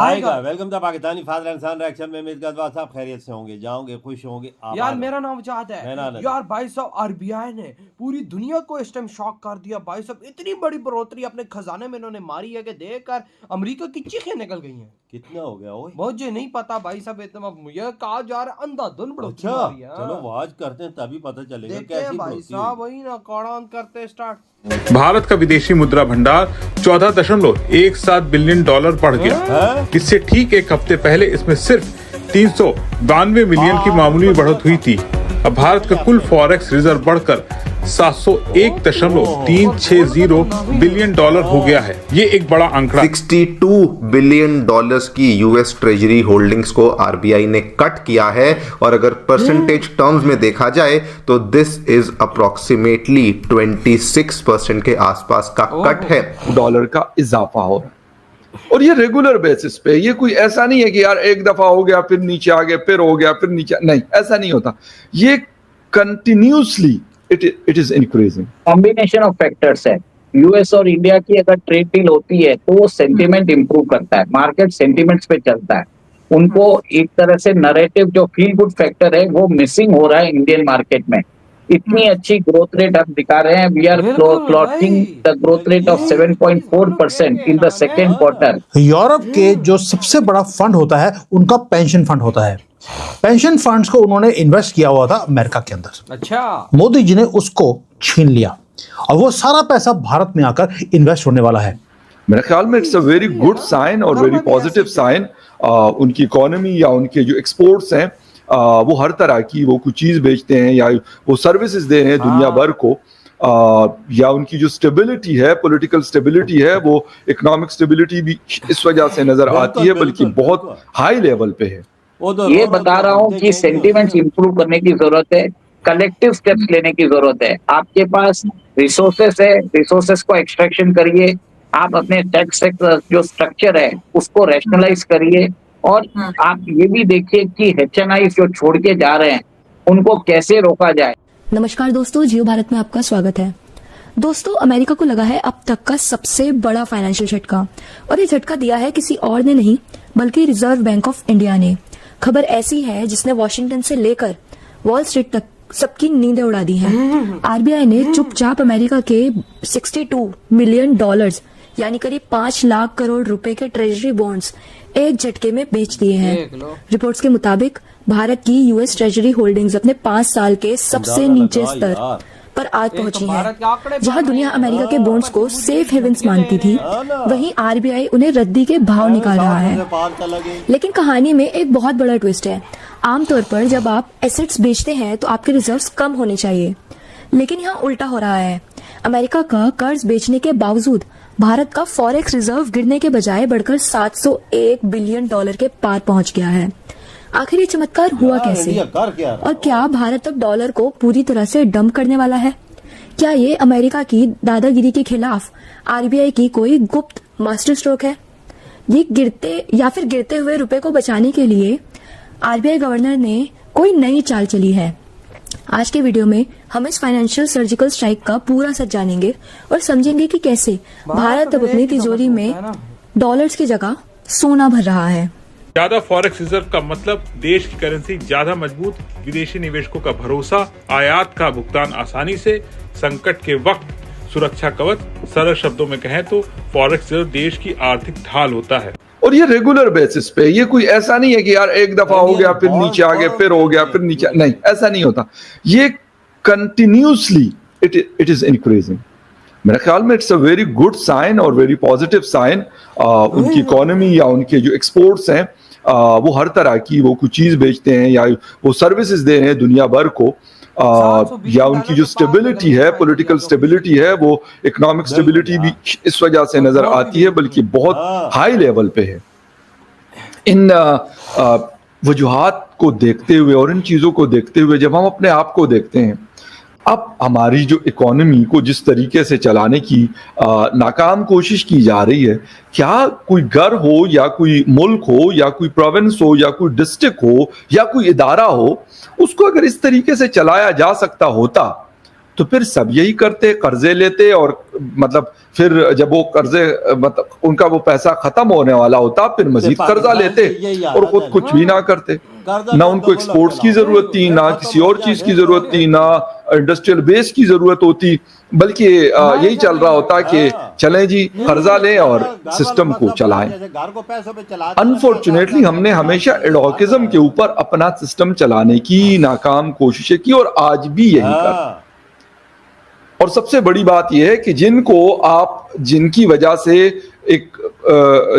आएगा। Welcome the Pakistani father and son reaction में मिर्ज़ा अदवार साहब खैरियत से होंगे, जाओगे, खुश होंगे। यार मेरा नाम जाद है। मेरा नाम यार भाई साहब आरबीआई ने पूरी दुनिया को इस टाइम शॉक कर दिया। भाई साहब इतनी बड़ी बढ़ोतरी अपने खजाने में इन्होंने मारी है कि देखकर अमेरिका की चीखें निकल गई हैं। कितना हो गया ओए? मुझे नहीं पता भाई साहब, इतना मुझे कहा जा रहा है अंधाधुन बढ़ोतरी अच्छा, मारी है। चलो वाज करते हैं तभी पता चलेगा देखते कैसी हैं भाई बढ़ोतरी साहब, हुई। वही ना कौड़ान करते स्टार्ट। भारत का विदेशी मुद्रा भंडार 14.17 बिलियन डॉलर बढ़ गया। हैं? इससे ठीक एक हफ्ते पहले इसमें सिर्फ 392 मिलियन की मामूली बढ़त हुई थी। अब भारत का कुल फॉरेक्स रिजर्व बढ़कर 701.360 बिलियन डॉलर हो गया है। ये एक बड़ा आंकड़ा। 62 बिलियन डॉलर्स की यूएस ट्रेजरी होल्डिंग्स को आरबीआई ने कट किया है, और अगर परसेंटेज टर्म्स में देखा जाए तो दिस इज अप्रोक्सीमेटली 26% के आसपास का कट है। डॉलर का इजाफा हो रहा है और ये रेगुलर बेसिस पे, ये कोई ऐसा नहीं है कि यार एक दफा हो गया फिर नीचे आ गया फिर हो गया फिर नीचे, नहीं ऐसा नहीं होता। ये continuously it is increasing. Combination of factors है। यूएस और इंडिया की अगर ट्रेड डील होती है तो वो सेंटीमेंट इंप्रूव करता है, मार्केट सेंटीमेंट्स पे चलता है। उनको एक तरह से नरेटिव जो फील गुड फैक्टर है वो मिसिंग हो रहा है इंडियन मार्केट में। इतनी अच्छी ग्रोथ रेट हम दिखा रहे हैं। We are plotting the growth rate of 7.4% in the second quarter. Europe के जो सबसे बड़ा फंड होता है उनका पेंशन फंड होता है। पेंशन फंड्स को उन्होंने इन्वेस्ट किया हुआ था अमेरिका के अंदर। अच्छा, मोदी जी ने उसको छीन लिया और वो सारा पैसा भारत में आकर इन्वेस्ट होने वाला है। मेरे ख्याल में it's a very good sign और वेरी पॉजिटिव साइन। उनकी इकोनॉमी या उनके जो एक्सपोर्ट्स हैं वो हर तरह की, वो कुछ चीज बेचते हैं या वो सर्विसेज दे रहे हैं दुनिया भर को, या उनकी जो स्टेबिलिटी है, पॉलिटिकल स्टेबिलिटी है, वो इकोनॉमिक स्टेबिलिटी भी इस वजह से नजर आती है, बल्कि बहुत हाई लेवल पे है। ये बता रहा हूँ कि सेंटीमेंट्स इंप्रूव करने की जरूरत है, कलेक्टिव स्टेप्स लेने की जरूरत है। आपके पास रिसोर्सेस है, रिसोर्सेस को एक्सट्रैक्शन करिए। आप अपने टैक्स जो स्ट्रक्चर है उसको रैशनलाइज करिए, और आप ये भी देखिए कि एचएनआई जो छोड़ के जा रहे हैं उनको कैसे रोका जाए। नमस्कार दोस्तों, जियो भारत में आपका स्वागत है। दोस्तों, अमेरिका को लगा है अब तक का सबसे बड़ा फाइनेंशियल झटका, और ये झटका दिया है किसी और ने नहीं बल्कि रिजर्व बैंक ऑफ इंडिया ने। खबर ऐसी है जिसने वॉशिंगटन से लेकर वॉल स्ट्रीट तक सबकी नींदें उड़ा दी हैं। आरबीआई ने चुपचाप अमेरिका के 62 मिलियन डॉलर्स यानी करीब 5 लाख करोड़ रुपए के ट्रेजरी बॉन्ड्स एक झटके में बेच दिए हैं। रिपोर्ट्स के मुताबिक भारत की यूएस ट्रेजरी होल्डिंग्स अपने 5 साल के सबसे नीचे स्तर पर आज पहुंची है। जहां दुनिया अमेरिका के बॉन्ड्स को सेफ हेवंस मानती थी, वहीं आरबीआई उन्हें रद्दी के भाव निकाल रहा है। लेकिन कहानी में एक बहुत बड़ा ट्विस्ट है। आमतौर पर जब आप एसेट्स बेचते हैं तो आपके रिजर्व्स कम होने चाहिए, लेकिन यहाँ उल्टा हो रहा है। अमेरिका का कर्ज बेचने के बावजूद भारत का फॉरेक्स रिजर्व गिरने के बजाय बढ़कर 701 बिलियन डॉलर के पार पहुंच गया है। आखिर ये चमत्कार हुआ कैसे, और क्या भारत अब डॉलर को पूरी तरह से डंप करने वाला है? क्या ये अमेरिका की दादागिरी के खिलाफ आरबीआई की कोई गुप्त मास्टर स्ट्रोक है? ये गिरते हुए रुपए को बचाने के लिए आरबीआई गवर्नर ने कोई नई चाल चली है? आज के वीडियो में हम इस फाइनेंशियल सर्जिकल स्ट्राइक का पूरा सच जानेंगे और समझेंगे कि कैसे भारत अब अपनी तिजोरी में डॉलर्स की जगह सोना भर रहा है। ज्यादा फॉरेक्स रिजर्व का मतलब देश की करेंसी ज्यादा मजबूत, विदेशी निवेशकों का भरोसा, आयात का भुगतान आसानी से, संकट के वक्त सुरक्षा कवच। सरल शब्दों में कहें तो फॉरेक्स रिजर्व देश की आर्थिक ढाल होता है। और ये रेगुलर बेसिस पे, ये कोई ऐसा नहीं है कि यार एक दफा हो गया फिर नीचे आ गया फिर हो गया फिर नीचे, नहीं ऐसा नहीं होता। ये कंटिन्यूसली इट इज इंक्रीजिंग। मेरे ख्याल में it's a very good sign और वेरी पॉजिटिव साइन। उनकी इकोनॉमी या उनके जो एक्सपोर्ट्स हैं वो हर तरह की, वो कुछ चीज बेचते हैं या वो सर्विसेज दे रहे हैं दुनिया भर को, या उनकी जो स्टेबिलिटी है, पॉलिटिकल स्टेबिलिटी है, वो इकोनॉमिक स्टेबिलिटी भी इस वजह से नजर आती है, बल्कि बहुत हाई लेवल पे है। इन वजूहात को देखते हुए और इन चीजों को देखते हुए जब हम अपने आप को देखते हैं, अब हमारी जो इकोनॉमी को जिस तरीके से चलाने की नाकाम कोशिश की जा रही है, क्या कोई घर हो या कोई मुल्क हो या कोई प्रोविंस हो या कोई डिस्ट्रिक्ट हो या कोई इदारा हो, उसको अगर इस तरीके से चलाया जा सकता होता तो फिर सब यही करते, कर्जे लेते, और मतलब फिर जब वो कर्जे मतलब उनका वो पैसा खत्म होने वाला होता फिर मजीद कर्जा लेते और खुद कुछ भी ना करते। ना उनको एक्सपोर्ट्स की जरूरत थी, ना किसी और चीज की जरूरत थी, ना इंडस्ट्रियल बेस की जरूरत होती, बल्कि यही चल रहा होता कि चलें जी कर्जा लें और सिस्टम को चलाएं। अनफॉर्चुनेटली हमने हमेशा एडोकिज्म के ऊपर अपना सिस्टम चलाने की नाकाम कोशिशें की और आज भी यही कर। और सबसे बड़ी बात यह है कि जिनकी वजह से एक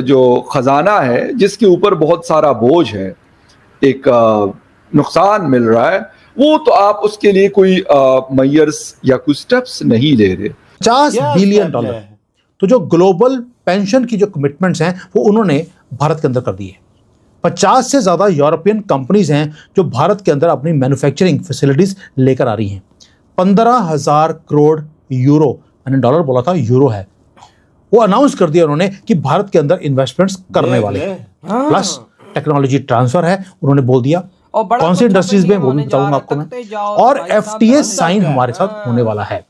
जो खजाना है जिसके ऊपर बहुत सारा बोझ है, एक नुकसान मिल रहा है, वो तो आप उसके लिए कोई मेजर्स या कुछ स्टेप्स नहीं ले रहे। $50 बिलियन तो जो ग्लोबल पेंशन की जो कमिटमेंट्स हैं वो उन्होंने भारत के अंदर कर दी है। 50 से ज्यादा यूरोपियन कंपनीज हैं जो भारत के अंदर अपनी मैन्युफैक्चरिंग फैसिलिटीज लेकर आ रही हैं। 15,000 करोड़ यूरो, मैंने डॉलर बोला था, यूरो है, वो अनाउंस कर दिया उन्होंने कि भारत के अंदर इन्वेस्टमेंट्स करने वाले हैं। प्लस टेक्नोलॉजी ट्रांसफर है, उन्होंने बोल दिया। कौन सी इंडस्ट्रीज में वो भी बताऊंगा आपको मैं। और FTA साइन हमारे साथ होने वाला है।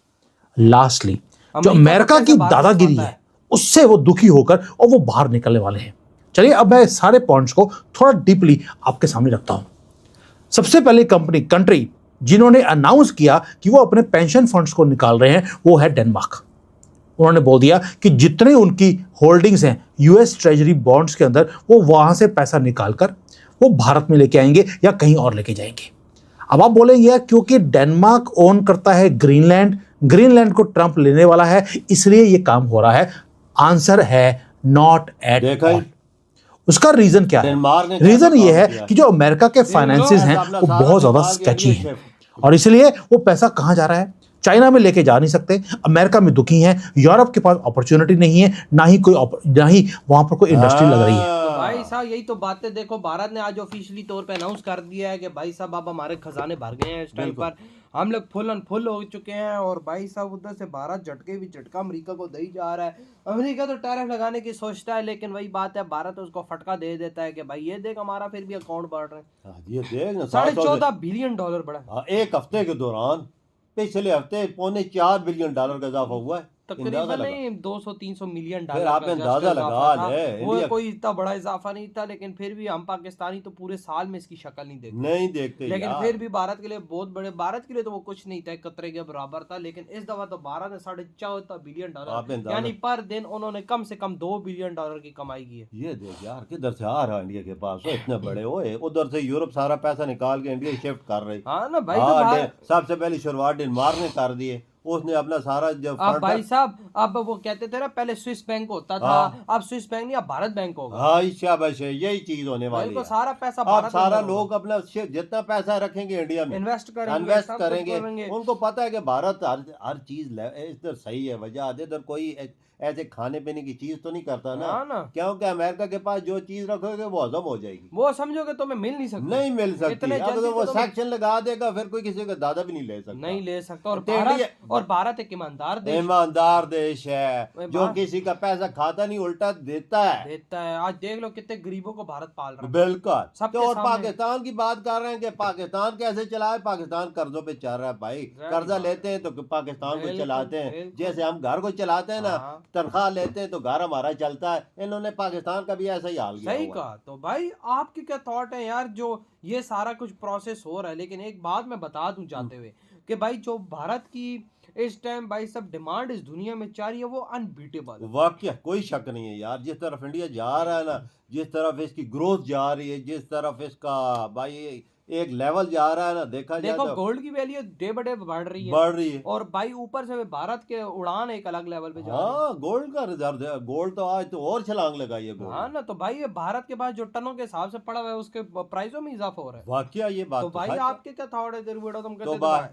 लास्टली जो अमेरिका की दादागिरी है उससे वो दुखी होकर और वो बाहर निकलने वाले हैं। चलिए अब मैं सारे पॉइंट्स को थोड़ा डीपली आपके सामने रखता हूं। सबसे पहले कंट्री जिन्होंने अनाउंस किया कि वो अपने पेंशन फंड्स को निकाल रहे हैं वो है डेनमार्क। उन्होंने बोल दिया कि जितने उनकी होल्डिंग्स हैं US ट्रेजरी बॉन्ड्स के अंदर वो वहां से पैसा निकालकर वो भारत में लेके आएंगे या कहीं और लेके जाएंगे। अब आप बोलेंगे क्योंकि डेनमार्क ओन करता है ग्रीनलैंड को ट्रंप लेने वाला है इसलिए ये काम हो रहा है। आंसर है नॉट एट ऑल। उसका रीजन क्या है? रीजन ये है कि जो अमेरिका के फाइनेंसेस हैं वो बहुत ज्यादा स्केची हैं और इसलिए वो पैसा कहां जा रहा है? चाइना में लेके जा नहीं सकते, अमेरिका में दुखी हैं, यूरोप के पास अपॉर्चुनिटी नहीं है, ना ही वहां पर कोई इंडस्ट्री लग रही है। भाई साहब यही तो बातें देखो, भारत ने आज ऑफिशियली तौर पे अनाउंस कर दिया है कि भाई साहब अब हमारे खजाने भर गए हैं। इस टाइम पर हम लोग फुल एंड फुल हो चुके हैं और भाई साहब उधर से भारत झटका अमेरिका को दे ही जा रहा है। अमेरिका तो टैरिफ लगाने की सोचता है लेकिन वही बात है भारत उसको फटका दे देता है कि भाई ये देख हमारा फिर भी अकाउंट बढ़ रहे हैं। ये देख $14.5 बिलियन बढ़ा एक हफ्ते के दौरान। पिछले हफ्ते $4.25 बिलियन का इजाफा हुआ है। तकरीबन 200-300 मिलियन फिर आप अंदाजा लगा ले। वो कोई इतना बड़ा इजाफा नहीं था लेकिन फिर भी हम पाकिस्तानी तो पूरे साल में इसकी शक्ल नहीं देखते लेकिन फिर भी भारत के लिए बहुत बड़े, भारत के लिए तो वो कुछ नहीं था, कतरे के बराबर था। लेकिन इस दफा तो भारत ने $14.5 बिलियन यानी पर दिन उन्होंने कम से कम $2 बिलियन की कमाई की है। ये देख यार किधर से आ रहा है इंडिया के पास इतने बड़े हुए, उधर से यूरोप सारा पैसा निकाल के इंडिया शिफ्ट कर रही। हाँ ना भाई, सबसे पहली शुरुआत डेनमार्क ने कर दी है, उसने अपना सारा जब भाई साहब अब वो कहते थे ना पहले स्विस बैंक होता था, अब स्विस बैंक नहीं अब भारत बैंक होगा। हाँ शाबाश है, यही चीज होने वाली है। सारा पैसा अब सारा लोग अपना जितना पैसा रखेंगे इंडिया में इन्वेस्ट करेंगे। उनको पता है कि भारत हर चीज इधर सही है, वजह इधर कोई ऐसे खाने पीने की चीज तो नहीं करता ना, क्योंकि अमेरिका के पास जो चीज रखोगे वो हजम हो जाएगी। वो समझोगे तुम्हें मिल नहीं सकती, नहीं मिल सकती। अगर वो सेक्शन लगा देगा फिर कोई किसी का दादा भी नहीं ले सकता। और भारत एक ईमानदार देश है जो किसी का पैसा खाता नहीं उल्टा देता है। आज देख लो कितने गरीबों को भारत पाल रहा है। बिल्कुल। और पाकिस्तान की बात कर रहे हैं कि पाकिस्तान कैसे चलाए, पाकिस्तान कर्जों पे चल रहा है भाई। कर्जा लेते हैं तो पाकिस्तान को चलाते हैं, जैसे हम घर को चलाते हैं ना, तनख्वाह लेते हैं तो घर हमारा चलता है। इन्होंने पाकिस्तान का भी ऐसा ही हाल किया। सही कहा। तो भाई आपके क्या थॉट है यार जो ये सारा कुछ प्रोसेस हो रहा है? लेकिन एक बात मैं बता दूं जाते हुए कि भाई जो भारत की इस टाइम भाई सब डिमांड इस दुनिया में चाह रही है वो अनबीटेबल। वाकई कोई शक नहीं है यार, जिस तरफ इंडिया जा रहा है ना, जिस तरफ इसकी ग्रोथ जा रही है, जिस तरफ इसका भाई एक लेवल जा रहा है ना, देखो गोल्ड की वैल्यू डे बाय डे बढ़ रही है और भाई ऊपर से भारत के उड़ान एक अलग लेवल पे जा रही है। हाँ, गोल्ड का रिजर्व है, गोल्ड तो आज तो और छलांग लगाई है गोल्ड। हाँ ना, तो भाई ये भारत के पास जो टनों के हिसाब से पड़ा हुआ है उसके प्राइसों में इजाफा हो रहा है। वाकई ये बात तो भाई आपके क्या थॉट है?